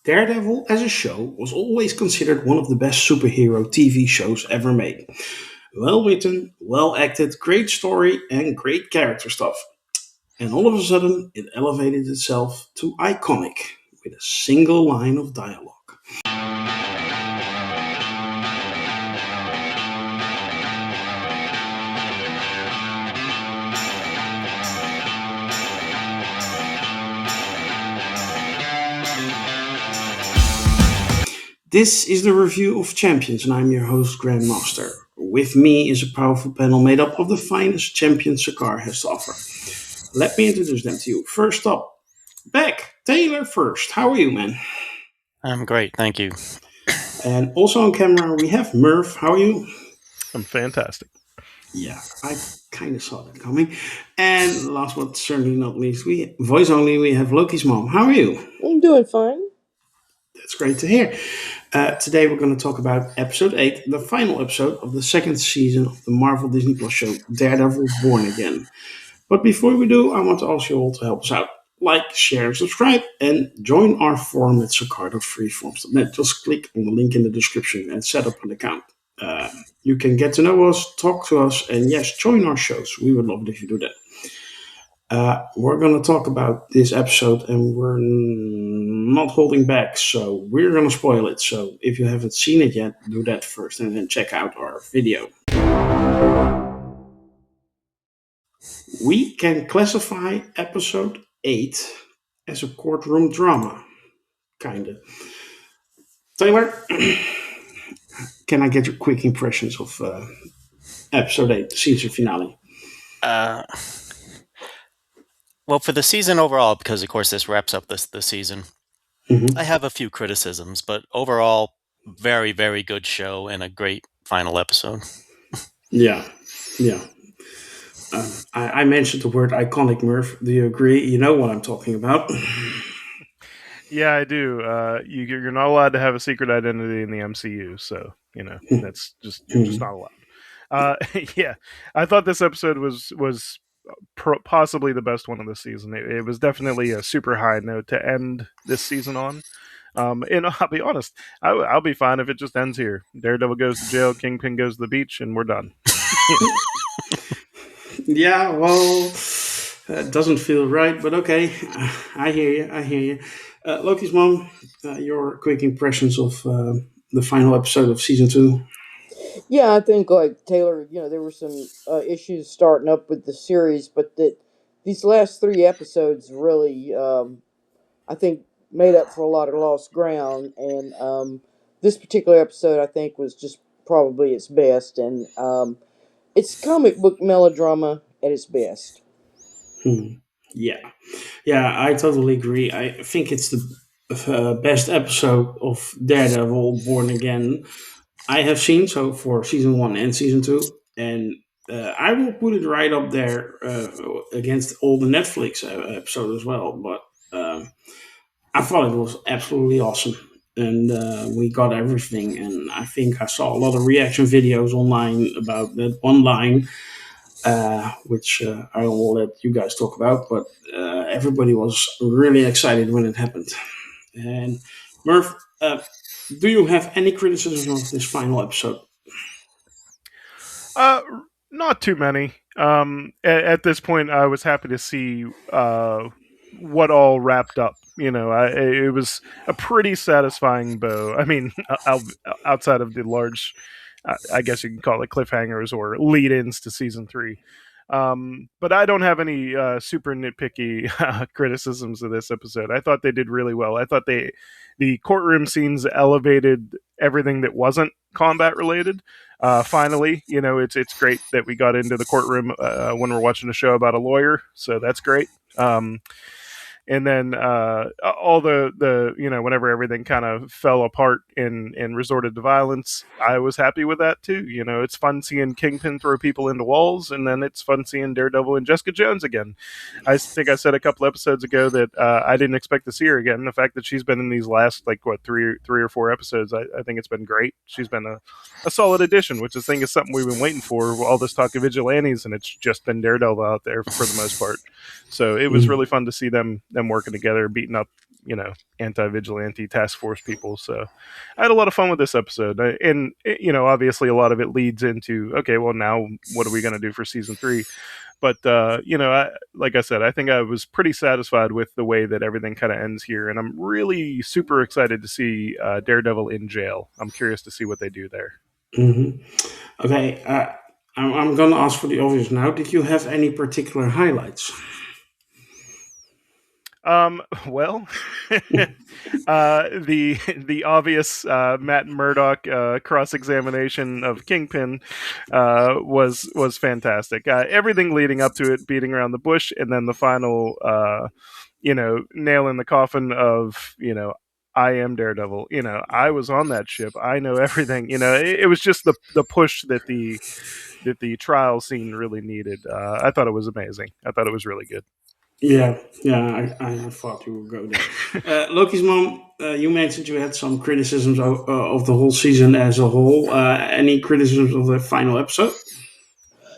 Daredevil as a show was always considered one of the best superhero TV shows ever made. Well written, well acted, great story, and great character stuff. And all of a sudden, it elevated itself to iconic with a single line of dialogue. This is the review of Champions, and I'm your host, Grandmaster. With me is a powerful panel made up of the finest champions Sakar has to offer. Let me introduce them to you. First up, Beck, Taylor first. How are you, man? I'm great, thank you. And also on camera, we have Merv. How are you? I'm fantastic. Yeah, I kind of saw that coming. And last but certainly not least, we voice only, we have Lokismom. How are you? I'm doing fine. That's great to hear. Today we're going to talk about episode 8, the final episode of the second season of the Marvel Disney Plus show Daredevil Born Again. But before we do, I want to ask you all to help us out. Like, share, and subscribe, and join our forum at Sakardo.freeforms.net. Just click on the link in the description and set up an account. You can get to know us, talk to us, and yes, join our shows. We would love it if you do that. We're going to talk about this episode, and we're not holding back, so we're going to spoil it. So if you haven't seen it yet, do that first, and then check out our video. We can classify episode 8 as a courtroom drama, kind of. Taylor, can I get your quick impressions of episode 8, the season finale? Well, for the season overall, because of course this wraps up the season, I have a few criticisms, but overall, very, very good show and a great final episode. Yeah. I mentioned the word iconic, Merv. Do you agree? You know what I'm talking about. Yeah, I do. You're not allowed to have a secret identity in the MCU, so that's just you're just not allowed. Yeah, I thought this episode was possibly the best one of the season. It was definitely a super high note to end this season on. And I'll be honest, I'll be fine if it just ends here. Daredevil goes to jail, Kingpin goes to the beach, and we're done. Yeah, well, it doesn't feel right, but okay. I hear you. Lokismom, your quick impressions of the final episode of season 2. Yeah, I think like Taylor, there were some issues starting up with the series, but that these last 3 episodes really, I think, made up for a lot of lost ground. And this particular episode, I think, was just probably its best, and it's comic book melodrama at its best. Yeah, I totally agree. I think it's the best episode of Daredevil Born Again I have seen, so for season 1 and season 2, and I will put it right up there against all the Netflix episodes as well. But I thought it was absolutely awesome, and we got everything. And I think I saw a lot of reaction videos online about that one line, which I will let you guys talk about. But everybody was really excited when it happened. And Merv, do you have any criticism of this final episode? Not too many. At this point, I was happy to see what all wrapped up. It was a pretty satisfying bow. I mean, outside of the large, I guess you can call it cliffhangers or lead-ins to season 3. But I don't have any super nitpicky criticisms of this episode. I thought they did really well. I thought the courtroom scenes elevated everything that wasn't combat related. Finally, it's great that we got into the courtroom when we're watching a show about a lawyer, so that's great. And then all the whenever everything kind of fell apart and resorted to violence, I was happy with that too. It's fun seeing Kingpin throw people into walls, and then it's fun seeing Daredevil and Jessica Jones again. I think I said a couple episodes ago that I didn't expect to see her again. The fact that she's been in these last three or four episodes, I think it's been great. She's been a solid addition, which I think is something we've been waiting for. All this talk of vigilantes, and it's just been Daredevil out there for the most part. So it was really fun to see them working together, beating up anti-vigilante task force people. So I had a lot of fun with this episode, and obviously a lot of it leads into, okay, well, now what are we going to do for season 3? But like I said, I think I was pretty satisfied with the way that everything kind of ends here, and I'm really super excited to see Daredevil in jail. I'm curious to see what they do there. Okay, I'm going to ask for the obvious now. Did you have any particular highlights? Well, the obvious Matt Murdock cross examination of Kingpin was fantastic. Everything leading up to it, beating around the bush, and then the final, nail in the coffin of I am Daredevil. I was on that ship. I know everything. It was just the push that the trial scene really needed. I thought it was amazing. I thought it was really good. Yeah, I thought you would go there. Lokismom, you mentioned you had some criticisms of the whole season as a whole. Any criticisms of the final episode?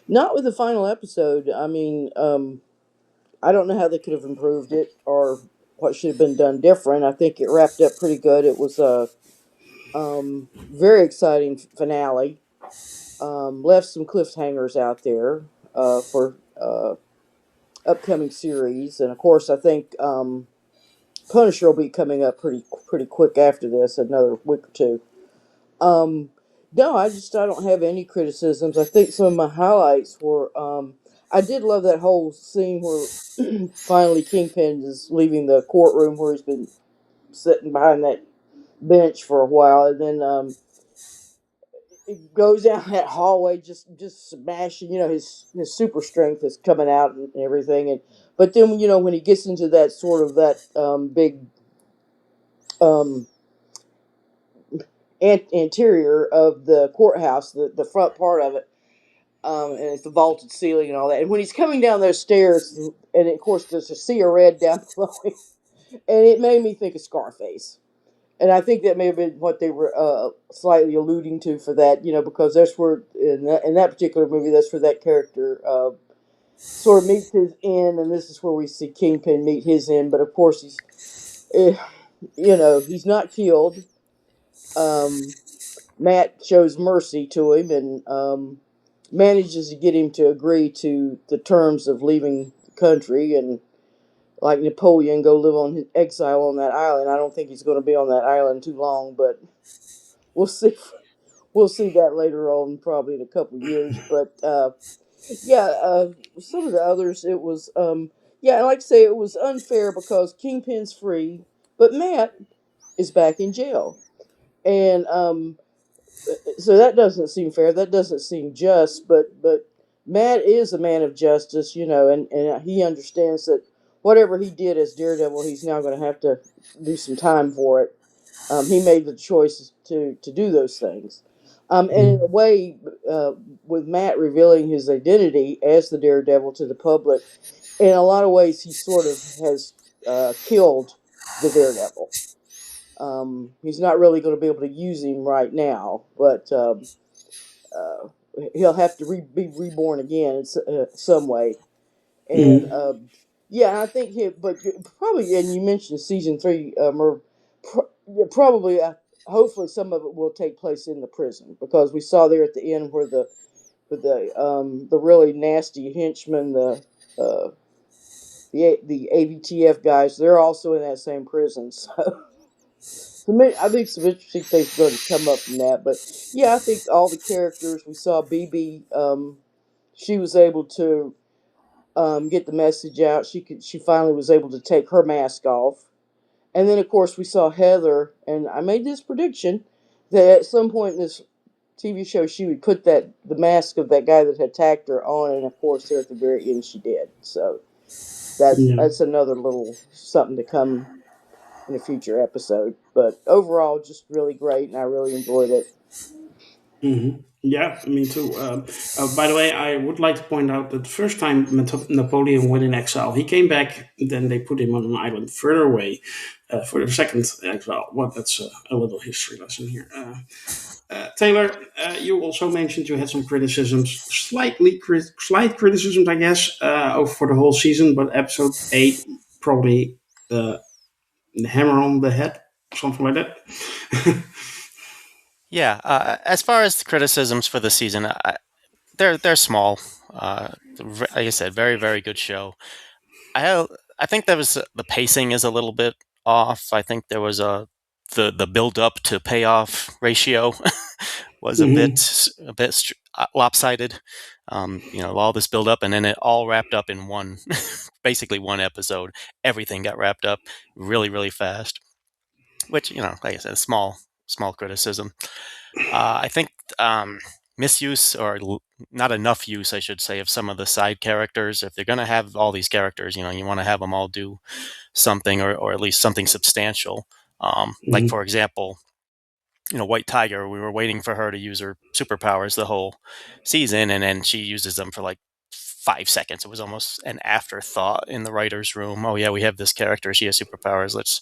Not with the final episode. I mean, I don't know how they could have improved it or what should have been done different. I think it wrapped up pretty good. It was a very exciting finale. Left some cliffhangers out there for upcoming series, and of course, I think Punisher will be coming up pretty quick after this, another week or two. Um, no, I don't have any criticisms. I think some of my highlights were I did love that whole scene where finally Kingpin is leaving the courtroom where he's been sitting behind that bench for a while, and then it goes down that hallway just smashing. His super strength is coming out and everything, and but then when he gets into that sort of that big um, interior of the courthouse, the front part of it, and it's the vaulted ceiling and all that. And when he's coming down those stairs, and of course there's a sea of red down below him, and it made me think of Scarface. And I think that may have been what they were slightly alluding to for that, because that's where in that particular movie, that's where that character sort of meets his end, and this is where we see Kingpin meet his end. But of course, eh, he's not killed. Um, Matt shows mercy to him and manages to get him to agree to the terms of leaving the country and, like Napoleon, go live on exile on that island. I don't think he's going to be on that island too long, but we'll see. We'll see that later on, probably in a couple years. But yeah, some of the others, it was yeah, like I say, it was unfair because Kingpin's free, but Matt is back in jail, and so that doesn't seem fair. That doesn't seem just. But Matt is a man of justice, and he understands that whatever he did as Daredevil, he's now going to have to do some time for it. He made the choice to do those things. And in a way, with Matt revealing his identity as the Daredevil to the public, in a lot of ways, he sort of has killed the Daredevil. He's not really going to be able to use him right now, but he'll have to be reborn again in some way. And yeah, I think but probably, and you mentioned season 3, Merv, yeah, probably, hopefully, some of it will take place in the prison because we saw there at the end where the really nasty henchmen, the AVTF guys, they're also in that same prison. So, to me, I think some interesting things are going to come up from that. But yeah, I think all the characters we saw, BB, she was able to get the message out. She finally was able to take her mask off. And then, of course, we saw Heather, and I made this prediction that at some point in this TV show, she would put the mask of that guy that had attacked her on, and of course, there at the very end, she did. So that's another little something to come in a future episode. But overall, just really great, and I really enjoyed it. Yeah, me too. By the way, I would like to point out that the first time Napoleon went in exile, he came back. Then they put him on an island further away for the second exile. Well, that's a little history lesson here. Taylor, you also mentioned you had some criticisms, slight criticisms, I guess, for the whole season. But episode 8 probably the hammer on the head, something like that. Yeah, as far as the criticisms for the season, they're small. Like I said, very very good show. I think there was the pacing is a little bit off. I think there was the build up to payoff ratio was a bit lopsided. All this build up and then it all wrapped up in one, basically one episode. Everything got wrapped up really really fast, which like I said, a small criticism. I think misuse or not enough use, I should say, of some of the side characters. If they're going to have all these characters, you want to have them all do something or at least something substantial. Like, for example, White Tiger, we were waiting for her to use her superpowers the whole season, and then she uses them for like 5 seconds. It was almost an afterthought in the writer's room. Oh yeah, we have this character. She has superpowers. Let's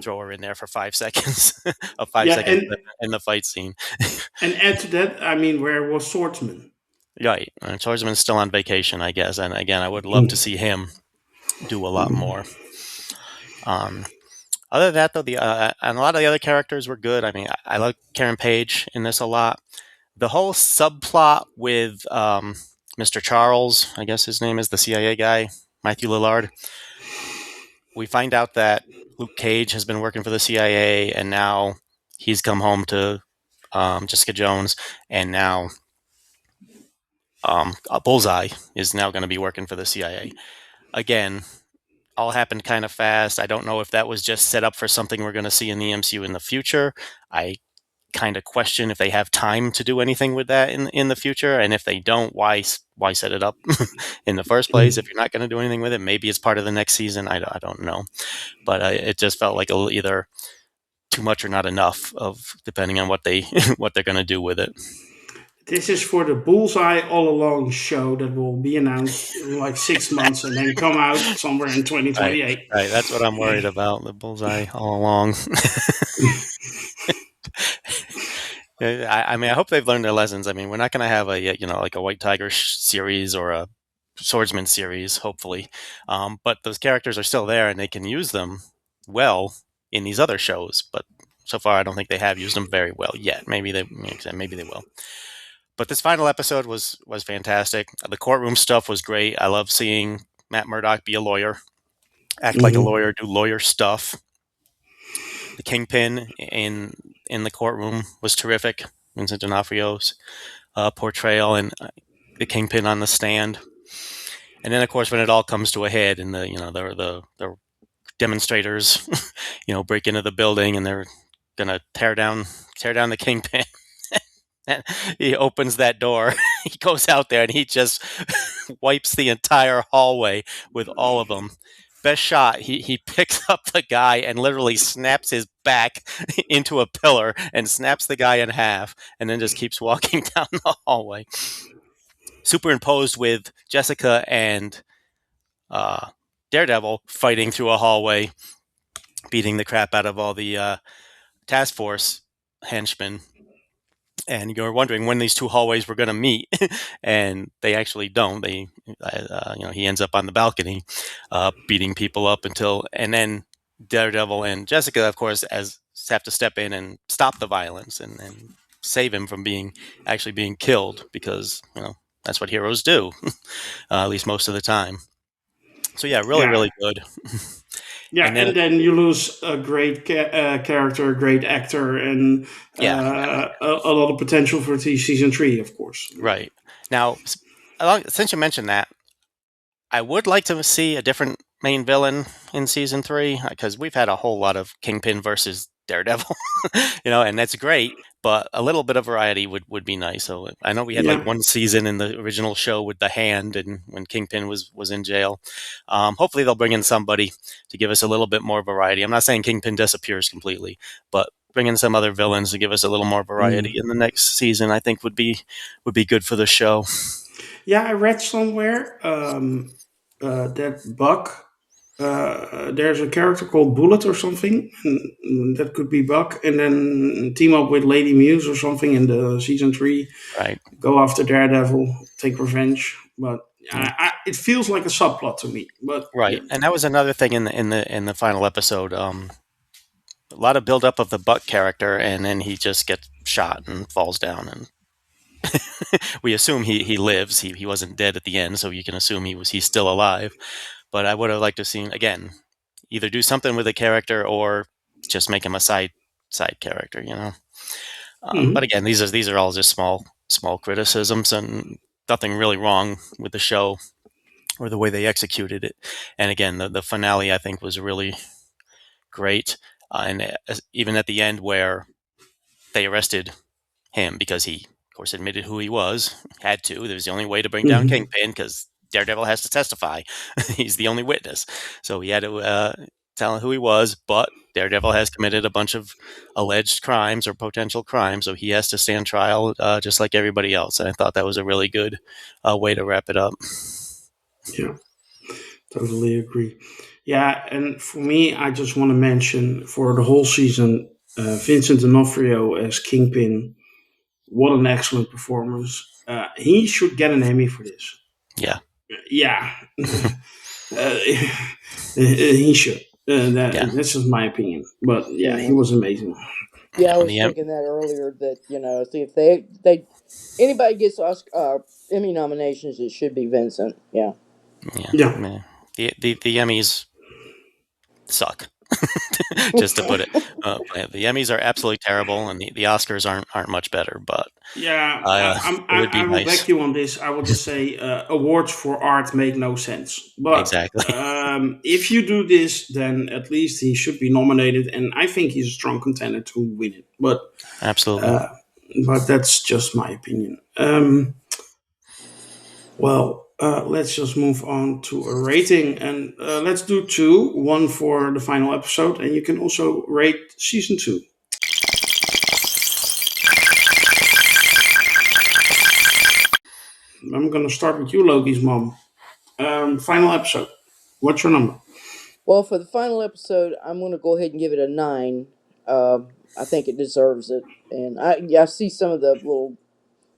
throw her in there for 5 seconds, a 5-second clip in the fight scene. And add to that, I mean, where was Swordsman? Right, Swordsman's still on vacation, I guess. And again, I would love to see him do a lot more. Other than that, though, and a lot of the other characters were good. I mean, I like Karen Page in this a lot. The whole subplot with Mr. Charles, I guess his name is, the CIA guy, Matthew Lillard. We find out that Luke Cage has been working for the CIA, and now he's come home to Jessica Jones, and now Bullseye is now going to be working for the CIA. Again, all happened kind of fast. I don't know if that was just set up for something we're going to see in the MCU in the future. I kind of question if they have time to do anything with that in the future, and if they don't, why set it up in the first place if you're not going to do anything with it? Maybe it's part of the next season. I don't know, but it just felt like either too much or not enough, of depending on what they're going to do with it. This is for the Bullseye All Along show that will be announced in like 6 months and then come out somewhere in 2028. Right, that's what I'm worried about, the Bullseye All Along. I mean, I hope they've learned their lessons. I mean, we're not going to have like a White Tiger series or a Swordsman series, hopefully. But those characters are still there and they can use them well in these other shows. But so far, I don't think they have used them very well yet. Maybe they will. But this final episode was fantastic. The courtroom stuff was great. I love seeing Matt Murdock be a lawyer, act like a lawyer, do lawyer stuff. The Kingpin in the courtroom was terrific. Vincent D'Onofrio's portrayal and the Kingpin on the stand. And then, of course, when it all comes to a head and the demonstrators, break into the building and they're gonna tear down the Kingpin. He opens that door, he goes out there, and he just wipes the entire hallway with all of them. Best shot, he picks up the guy and literally snaps his back into a pillar and snaps the guy in half, and then just keeps walking down the hallway. Superimposed with Jessica and Daredevil fighting through a hallway, beating the crap out of all the task force henchmen. And you're wondering when these two hallways were going to meet, and they actually don't. He ends up on the balcony, beating people up and then Daredevil and Jessica, of course, have to step in and stop the violence and save him from actually being killed, because that's what heroes do, at least most of the time. So yeah, really good. Yeah, and then you lose a great character, a great actor, and a lot of potential for season 3, of course. Right. Now, since you mentioned that, I would like to see a different main villain in season 3, because we've had a whole lot of Kingpin versus Daredevil, and that's great, but a little bit of variety would be nice. So I know we had like one season in the original show with the Hand, and when Kingpin was in jail. Hopefully they'll bring in somebody to give us a little bit more variety. I'm not saying Kingpin disappears completely, but bring in some other villains to give us a little more variety in the next season, I think would be good for the show. Yeah, I read somewhere that Buck, there's a character called Bullet or something, and that could be Buck, and then team up with Lady Muse or something in the season 3. Right. Go after Daredevil, take revenge. But It feels like a subplot to me, but yeah. Right, and that was another thing in the final episode. A lot of build up of the Buck character, and then he just gets shot and falls down, and we assume he lives. He wasn't dead at the end, so you can assume he's still alive. But I would have liked to have seen again, either do something with the character or just make him a side character, you know. But Mhm. again, these are all just small criticisms, and nothing really wrong with the show or the way they executed it. And again, the finale I think was really great, and even at the end where they arrested him because he, of course, admitted who he was, had to. There was the only way to bring down Mhm. Kingpin because Daredevil has to testify. He's the only witness, so he had to tell who he was. But Daredevil has committed a bunch of alleged crimes or potential crimes, so he has to stand trial just like everybody else. And I thought that was a really good way to wrap it up. Yeah, totally agree. Yeah, and for me, I just want to mention for the whole season, Vincent D'Onofrio as Kingpin. What an excellent performance! He should get an Emmy for this. Yeah, Yeah, he should. yeah. That's just my opinion. But yeah, he Mhm. was amazing. Yeah, I On was the thinking that earlier. That see if they anybody gets Emmy nominations, it should be Vincent. Yeah. yeah, Yeah, man. The Emmys suck. Just to put it, the Emmys are absolutely terrible, and the Oscars aren't much better. But yeah. it would be I will back nice. you on this. I will just say awards for art make no sense. But Exactly. if you do this, then at least he should be nominated, and I think he's a strong contender to win it. Absolutely. Uh, but that's just my opinion. Well, let's just move on to a rating, and let's do two. One for the final episode, and you can also rate season two. I'm gonna start with you, Loki's mom. Final episode. What's your number? Well, for the final episode, I'm going to go ahead and give it a 9. I think it deserves it, and I see some of the little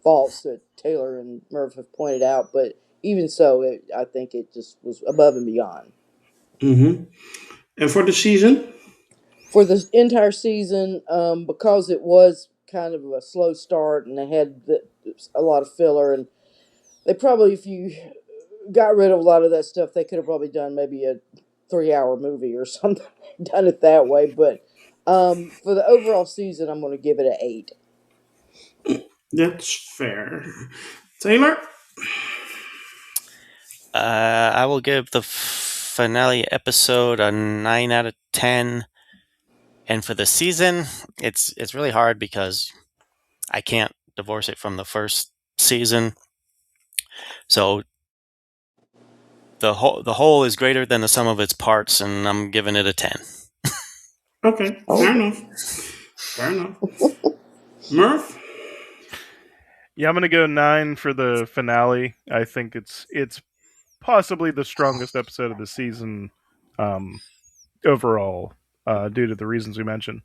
faults that Taylor and Merv have pointed out, but even so, I think it just was above and beyond. Mm-hmm. And for the season? For the entire season, because it was kind of a slow start and they had a lot of filler, and they probably, if you got rid of a lot of that stuff, they could have probably done maybe a 3-hour movie or something, done it that way. But for the overall season, I'm going to give it an 8. That's fair. Taylor? I will give the finale episode a 9 out of 10. And for the season, it's really hard because I can't divorce it from the first season. So the whole is greater than the sum of its parts, and I'm giving it a 10. Okay, fair enough. Fair enough. Murph? Yeah, I'm gonna go 9 for the finale. I think it's possibly the strongest episode of the season, um, overall, due to the reasons we mentioned.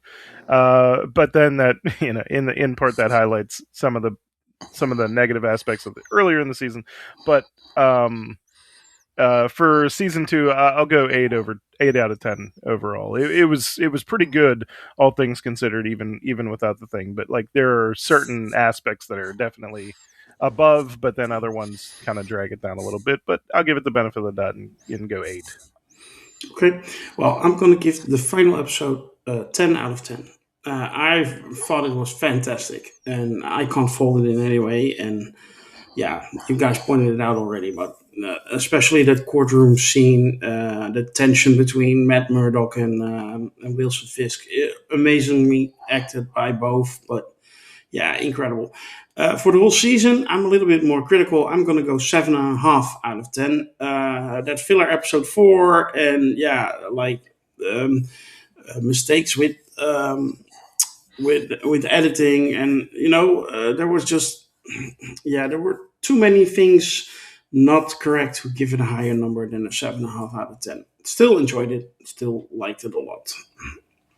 But then that in part that highlights some of the negative aspects of the earlier in the season. But for season 2, I'll go 8 out of 10 overall. It was pretty good, all things considered, even without the thing. But like there are certain aspects that are definitely above, but then other ones kind of drag it down a little bit. But I'll give it the benefit of the doubt and go 8. Okay. Well, I'm going to give the final episode 10 out of 10. I thought it was fantastic, and I can't fault it in any way. And yeah, you guys pointed it out already, but especially that courtroom scene, the tension between Matt Murdock and Wilson Fisk, amazingly acted by both. But yeah, incredible. For the whole season, I'm a little bit more critical. I'm going to go 7.5 out of 10. That filler episode 4, and yeah, like um, mistakes with editing, and there was just yeah, there were too many things not correct to give it a higher number than a 7.5 out of 10. Still enjoyed it. Still liked it a lot,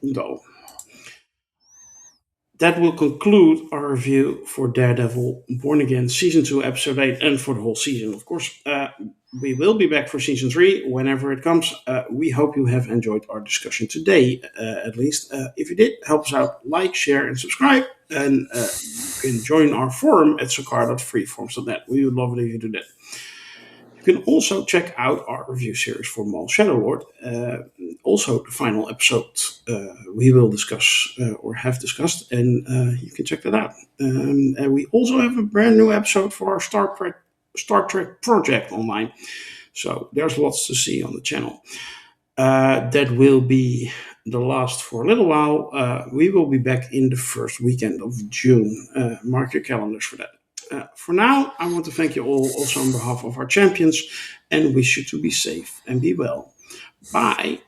though. that will conclude our review for Daredevil Born Again Season 2, Episode 8, and for the whole season. Of course, we will be back for Season 3 whenever it comes. We hope you have enjoyed our discussion today, at least. If you did, help us out, like, share, and subscribe. And you can join our forum at sakar.freeforms.net. We would love it if you do that. You can also check out our review series for Maul Shadowlord. Also, the final episode we will discuss or have discussed, and you can check that out. And we also have a brand new episode for our Star Trek project online. So there's lots to see on the channel. That will be the last for a little while. We will be back in the first weekend of June. Mark your calendars for that. For now, I want to thank you all also on behalf of our champions and wish you to be safe and be well. Bye.